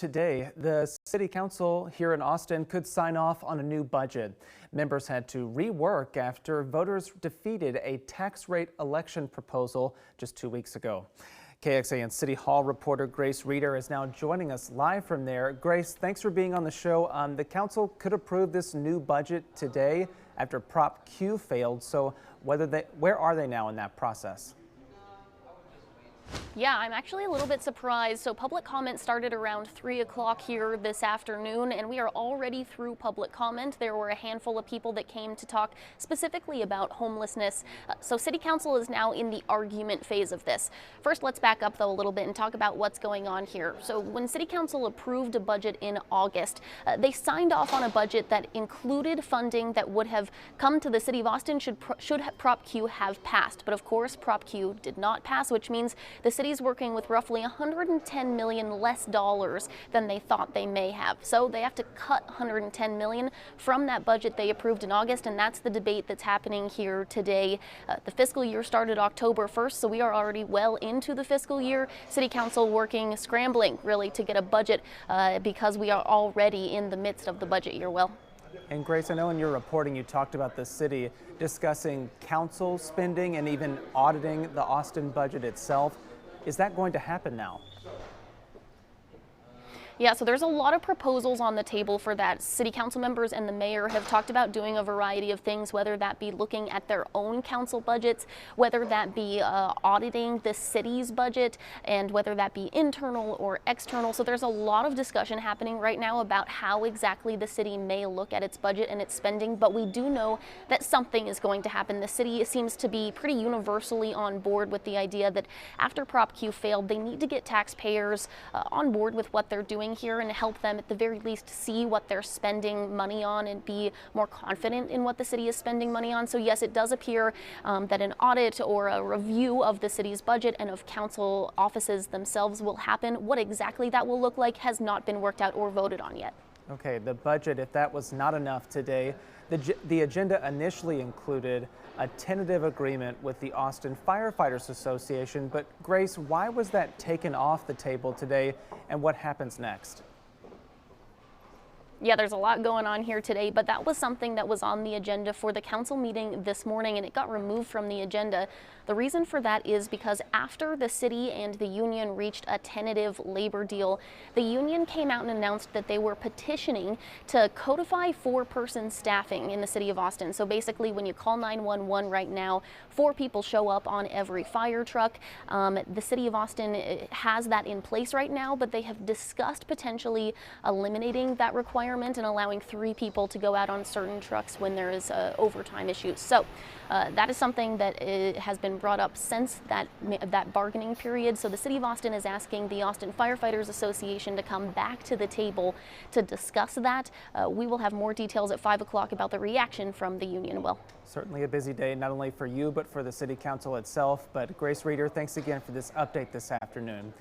today, the city council here in Austin could sign off on a new budget. Members had to rework after voters defeated a tax rate election proposal just 2 weeks ago. KXAN City Hall reporter Grace Reeder is now joining us live from there. Grace, thanks for being on the show. The council could approve this new budget today after Prop Q failed. So where are they now in that process? Yeah, I'm actually a little bit surprised. So public comment started around 3 o'clock here this afternoon, and we are already through public comment. There were a handful of people that came to talk specifically about homelessness. So City Council is now in the argument phase of this. First, let's back up though a little bit and talk about what's going on here. So when City Council approved a budget in August, they signed off on a budget that included funding that would have come to the City of Austin should Prop Q have passed. But of course, Prop Q did not pass, which means the city's working with roughly $110 million less dollars than they thought they may have. So they have to cut $110 million from that budget they approved in August, and that's the debate that's happening here today. The fiscal year started October 1st, so we are already well into the fiscal year. City Council working, scrambling really to get a budget because we are already in the midst of the budget year. Well. And Grace, I know in your reporting you talked about the city discussing council spending and even auditing the Austin budget itself. Is that going to happen now? Yeah, so there's a lot of proposals on the table for that. City council members and the mayor have talked about doing a variety of things, whether that be looking at their own council budgets, whether that be auditing the city's budget, and whether that be internal or external. So there's a lot of discussion happening right now about how exactly the city may look at its budget and its spending, but we do know that something is going to happen. The city seems to be pretty universally on board with the idea that after Prop Q failed, they need to get taxpayers on board with what they're doing here and help them at the very least see what they're spending money on and be more confident in what the city is spending money on. So yes, it does appear that an audit or a review of the city's budget and of council offices themselves will happen. What exactly that will look like has not been worked out or voted on yet. Okay, the budget, if that was not enough today, the agenda initially included a tentative agreement with the Austin Firefighters Association. But Grace, why was that taken off the table today, and what happens next? Yeah, there's a lot going on here today, but that was something that was on the agenda for the council meeting this morning, and it got removed from the agenda. The reason for that is because after the city and the union reached a tentative labor deal, the union came out and announced that they were petitioning to codify 4-person staffing in the city of Austin. So basically, when you call 911 right now, 4 people show up on every fire truck. The city of Austin has that in place right now, but they have discussed potentially eliminating that requirement and allowing 3 people to go out on certain trucks when there is overtime issues. So that is something that has been brought up since that bargaining period. So the city of Austin is asking the Austin Firefighters Association to come back to the table to discuss that. We will have more details at 5 o'clock about the reaction from the union. Well, certainly a busy day, not only for you, but for the city council itself. But Grace Reeder, thanks again for this update this afternoon.